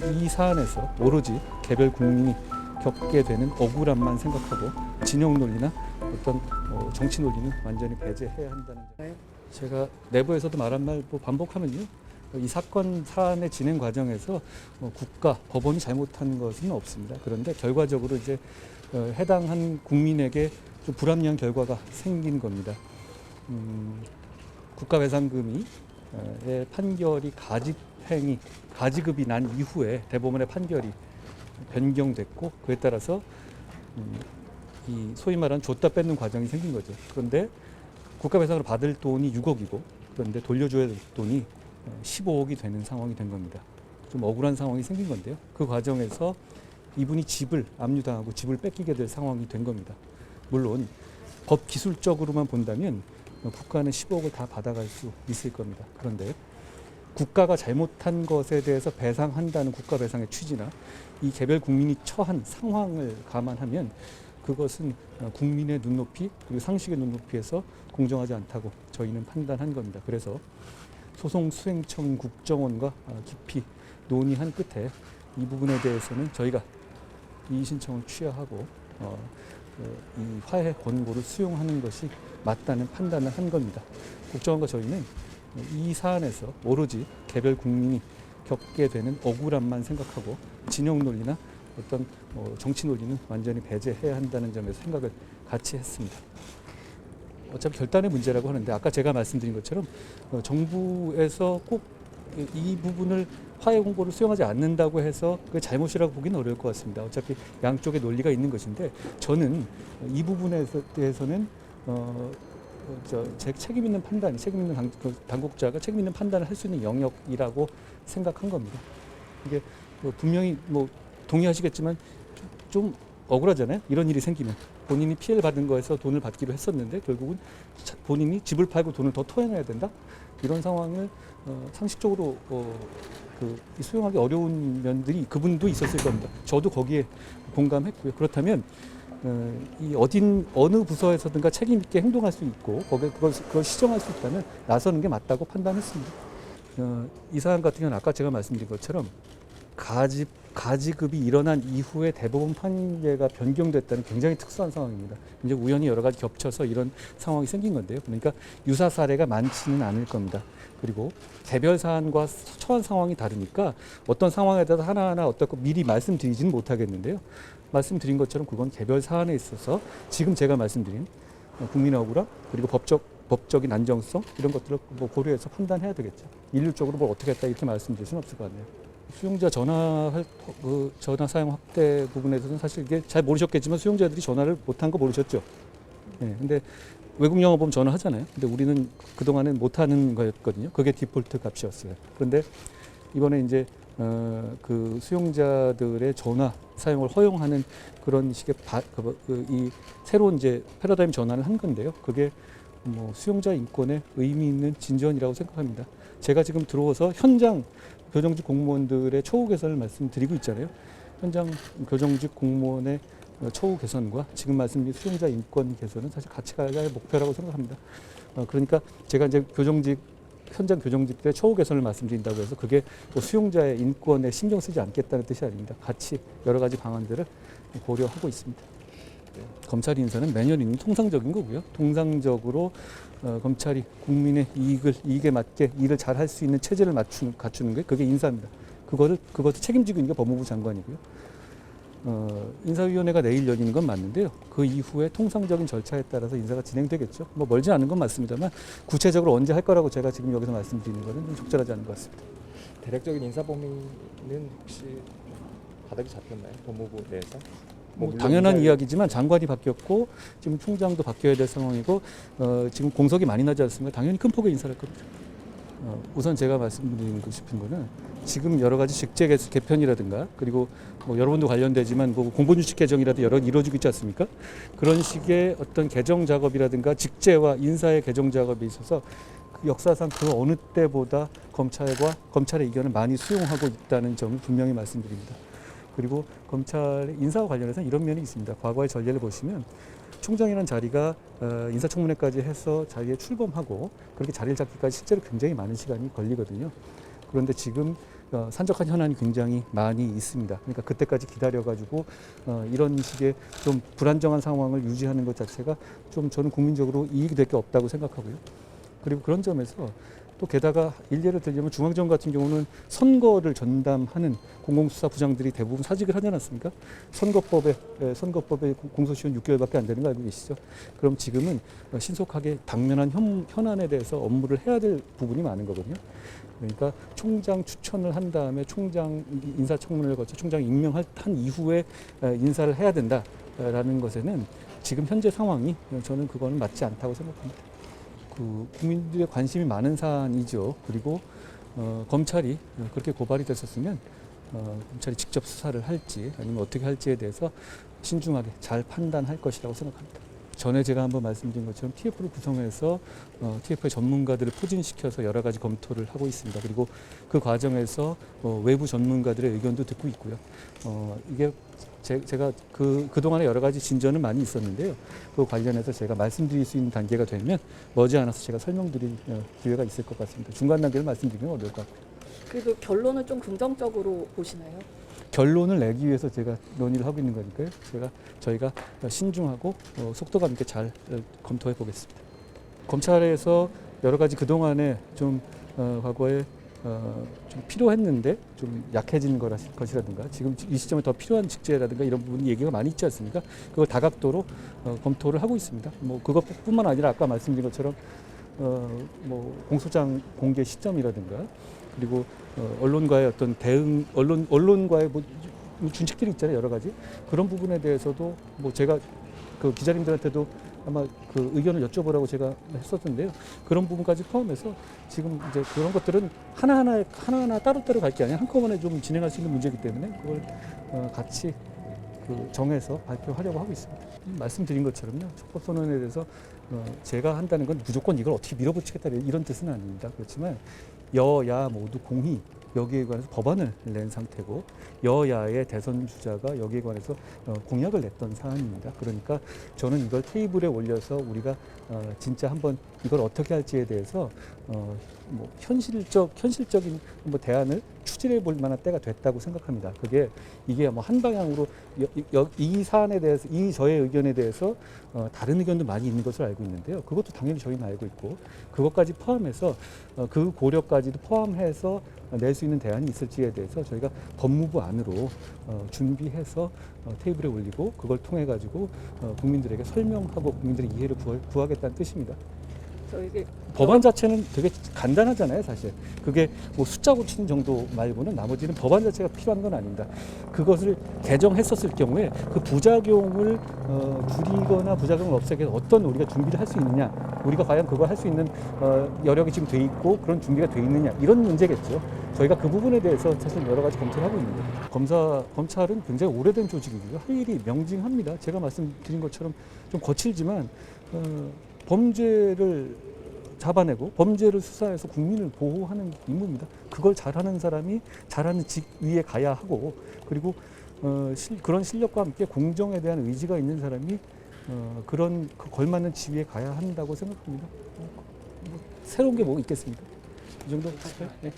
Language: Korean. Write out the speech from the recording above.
이 사안에서 오로지 개별 국민이 겪게 되는 억울함만 생각하고 진영 논리나 어떤 정치 논리는 완전히 배제해야 한다는 점. 제가 내부에서도 말한 말 반복하면요. 이 사건 사안의 진행 과정에서 국가, 법원이 잘못한 것은 없습니다. 그런데 결과적으로 이제 해당한 국민에게 좀 불합리한 결과가 생긴 겁니다. 국가배상금의 판결이 가지급이 난 이후에 대법원의 판결이 변경됐고 그에 따라서 이 소위 말하는 줬다 뺏는 과정이 생긴 거죠. 그런데 국가배상으로 받을 돈이 6억이고 그런데 돌려줘야 될 돈이 15억이 되는 상황이 된 겁니다. 좀 억울한 상황이 생긴 건데요. 그 과정에서 이분이 집을 압류당하고 집을 뺏기게 될 상황이 된 겁니다. 물론 법 기술적으로만 본다면 국가는 15억을 다 받아갈 수 있을 겁니다. 그런데 국가가 잘못한 것에 대해서 배상한다는 국가배상의 취지나 이 개별 국민이 처한 상황을 감안하면 그것은 국민의 눈높이 그리고 상식의 눈높이에서 공정하지 않다고 저희는 판단한 겁니다. 그래서 소송수행청 국정원과 깊이 논의한 끝에 이 부분에 대해서는 저희가 이의 신청을 취하하고 이 화해 권고를 수용하는 것이 맞다는 판단을 한 겁니다. 국정원과 저희는 이 사안에서 오로지 개별 국민이 겪게 되는 억울함만 생각하고 진영 논리나 어떤 정치 논리는 완전히 배제해야 한다는 점에서 생각을 같이 했습니다. 어차피 결단의 문제라고 하는데 아까 제가 말씀드린 것처럼 정부에서 꼭 이 부분을 화해 공고를 수용하지 않는다고 해서 그 잘못이라고 보기는 어려울 것 같습니다. 어차피 양쪽의 논리가 있는 것인데 저는 이 부분에 대해서는 책임 있는 판단, 책임 있는 당국자가 책임 있는 판단을 할 수 있는 영역이라고 생각한 겁니다. 이게 분명히 동의하시겠지만 좀 억울하잖아요. 이런 일이 생기면 본인이 피해를 받은 거에서 돈을 받기로 했었는데 결국은 본인이 집을 팔고 돈을 더 토해내야 된다. 이런 상황을 상식적으로 수용하기 어려운 면들이 그분도 있었을 겁니다. 저도 거기에 공감했고요. 그렇다면 어느 부서에서든가 책임 있게 행동할 수 있고 그걸 시정할 수 있다면 나서는 게 맞다고 판단했습니다. 이 사안 같은 경우는 아까 제가 말씀드린 것처럼 가지급이 일어난 이후에 대법원 판례가 변경됐다는 굉장히 특수한 상황입니다. 이제 우연히 여러 가지 겹쳐서 이런 상황이 생긴 건데요. 그러니까 유사 사례가 많지는 않을 겁니다. 그리고 개별 사안과 처한 상황이 다르니까 어떤 상황에 대해서 하나하나 어떻고 미리 말씀드리지는 못하겠는데요. 말씀드린 것처럼 그건 개별 사안에 있어서 지금 제가 말씀드린 국민의 억울함 그리고 법적인 안정성 이런 것들을 고려해서 판단해야 되겠죠. 일률적으로 뭘 어떻게 했다 이렇게 말씀드릴 수는 없을 것 같네요. 수용자 전화 사용 확대 부분에서는 사실 이게 잘 모르셨겠지만 수용자들이 전화를 못한 거 모르셨죠. 근데 외국 영화 보면 전화하잖아요. 근데 우리는 그동안은 못하는 거였거든요. 그게 디폴트 값이었어요. 그런데 이번에 이제 그 수용자들의 전화 사용을 허용하는 그런 식의 이 새로운 이제 패러다임 전환을 한 건데요. 그게 수용자 인권에 의미 있는 진전이라고 생각합니다. 제가 지금 들어와서 현장 교정직 공무원들의 처우 개선을 말씀드리고 있잖아요. 현장 교정직 공무원의 처우 개선과 지금 말씀드린 수용자 인권 개선은 사실 같이 가야 할 목표라고 생각합니다. 그러니까 제가 이제 현장 교정직들의 처우 개선을 말씀드린다고 해서 그게 수용자의 인권에 신경 쓰지 않겠다는 뜻이 아닙니다. 같이 여러 가지 방안들을 고려하고 있습니다. 검찰 인사는 매년 있는 통상적인 거고요. 통상적으로 검찰이 국민의 이익에 맞게 일을 잘 할 수 있는 체제를 갖추는 게 그게 인사입니다. 그것을 책임지고 있는 게 법무부 장관이고요. 인사위원회가 내일 열리는 건 맞는데요. 그 이후에 통상적인 절차에 따라서 인사가 진행되겠죠. 멀지 않은 건 맞습니다만 구체적으로 언제 할 거라고 제가 지금 여기서 말씀드리는 것은 좀 적절하지 않은 것 같습니다. 대략적인 인사 범위는 혹시 바닥이 잡혔나요? 법무부 내에서? 당연한 이야기지만 장관이 바뀌었고 지금 총장도 바뀌어야 될 상황이고 지금 공석이 많이 나지 않습니까? 당연히 큰 폭의 인사를 할 겁니다. 우선 제가 말씀드리고 싶은 거는 지금 여러 가지 직제 개편이라든가 그리고 여러분도 관련되지만 공보규칙 개정이라도 여러 이루어지고 있지 않습니까? 그런 식의 어떤 개정 작업이라든가 직제와 인사의 개정 작업에 있어서 그 역사상 그 어느 때보다 검찰의 의견을 많이 수용하고 있다는 점을 분명히 말씀드립니다. 그리고 검찰 인사와 관련해서는 이런 면이 있습니다. 과거의 전례를 보시면 총장이라는 자리가 인사청문회까지 해서 자리에 출범하고 그렇게 자리를 잡기까지 실제로 굉장히 많은 시간이 걸리거든요. 그런데 지금 산적한 현안이 굉장히 많이 있습니다. 그러니까 그때까지 기다려가지고 이런 식의 좀 불안정한 상황을 유지하는 것 자체가 좀 저는 국민적으로 이익이 될 게 없다고 생각하고요. 그리고 그런 점에서 또 게다가 일례를 들자면 중앙정 같은 경우는 선거를 전담하는 공공수사부장들이 대부분 사직을 하지 않았습니까? 선거법에 공소시효는 6개월밖에 안 되는 거 알고 계시죠? 그럼 지금은 신속하게 당면한 현안에 대해서 업무를 해야 될 부분이 많은 거거든요. 그러니까 총장 추천을 한 다음에 총장 인사청문회를 거쳐 총장 임명한 이후에 인사를 해야 된다라는 것에는 지금 현재 상황이 저는 그거는 맞지 않다고 생각합니다. 국민들의 관심이 많은 사안이죠. 그리고 검찰이 그렇게 고발이 됐었으면 검찰이 직접 수사를 할지 아니면 어떻게 할지에 대해서 신중하게 잘 판단할 것이라고 생각합니다. 전에 제가 한번 말씀드린 것처럼 TF를 구성해서 TF의 전문가들을 포진시켜서 여러 가지 검토를 하고 있습니다. 그리고 그 과정에서 외부 전문가들의 의견도 듣고 있고요. 이게 제가 그동안에 여러 가지 진전은 많이 있었는데요. 그 관련해서 제가 말씀드릴 수 있는 단계가 되면 머지않아서 제가 설명드릴 기회가 있을 것 같습니다. 중간 단계를 말씀드리면 어떨 것 같아요. 그래도 결론을 좀 긍정적으로 보시나요? 결론을 내기 위해서 제가 논의를 하고 있는 거니까요. 저희가 신중하고 속도감 있게 잘 검토해 보겠습니다. 검찰에서 여러 가지 그동안에 좀 과거에 좀 필요했는데 좀 약해진 것이라든가 지금 이 시점에 더 필요한 직제라든가 이런 부분 얘기가 많이 있지 않습니까? 그걸 다각도로 검토를 하고 있습니다. 뭐 그것뿐만 아니라 아까 말씀드린 것처럼 뭐 공소장 공개 시점이라든가 그리고 언론과의 어떤 대응, 언론과의 뭐 준칙들이 있잖아요, 여러 가지 그런 부분에 대해서도 뭐 제가 그 기자님들한테도 아마 그 의견을 여쭤보라고 제가 했었는데요. 그런 부분까지 포함해서 지금 이제 그런 것들은 하나하나 따로따로 갈 게 아니라 한꺼번에 좀 진행할 수 있는 문제이기 때문에 그걸 같이 정해서 발표하려고 하고 있습니다. 말씀드린 것처럼요, 촉법소원에 대해서 제가 한다는 건 무조건 이걸 어떻게 밀어붙이겠다 이런 뜻은 아닙니다. 그렇지만 여야 모두 공히 여기에 관해서 법안을 낸 상태고 여야의 대선 주자가 여기에 관해서 공약을 냈던 사안입니다. 그러니까 저는 이걸 테이블에 올려서 우리가 진짜 한번 이걸 어떻게 할지에 대해서 뭐 현실적인 뭐 대안을 추진해 볼 만한 때가 됐다고 생각합니다. 이게 뭐 한 방향으로 이 사안에 대해서 이 저의 의견에 대해서 다른 의견도 많이 있는 것을 알고 있는데요. 그것도 당연히 저희는 알고 있고 그것까지 포함해서 그 고려까지도 포함해서 낼 수 있는 대안이 있을지에 대해서 저희가 법무부 안으로 준비해서 테이블에 올리고 그걸 통해 가지고 국민들에게 설명하고 국민들의 이해를 구하겠다는 뜻입니다. 저에게 법안 자체는 되게 간단하잖아요, 사실. 그게 뭐 숫자 고치는 정도 말고는 나머지는 법안 자체가 필요한 건 아닙니다. 그것을 개정했었을 경우에 그 부작용을 줄이거나 부작용을 없애기 위해서 어떤 우리가 준비를 할 수 있느냐, 우리가 과연 그걸 할 수 있는 여력이 지금 돼 있고 그런 준비가 돼 있느냐 이런 문제겠죠. 저희가 그 부분에 대해서 사실 여러 가지 검토를 하고 있는 거예요. 검찰은 굉장히 오래된 조직이고요. 할 일이 명징합니다. 제가 말씀드린 것처럼 좀 거칠지만 범죄를 잡아내고 범죄를 수사해서 국민을 보호하는 임무입니다. 그걸 잘하는 사람이 잘하는 직위에 가야 하고 그리고 그런 실력과 함께 공정에 대한 의지가 있는 사람이 그런 걸맞는 지위에 가야 한다고 생각합니다. 뭐, 새로운 게 뭐 있겠습니까? 이 정도 할까요? 네.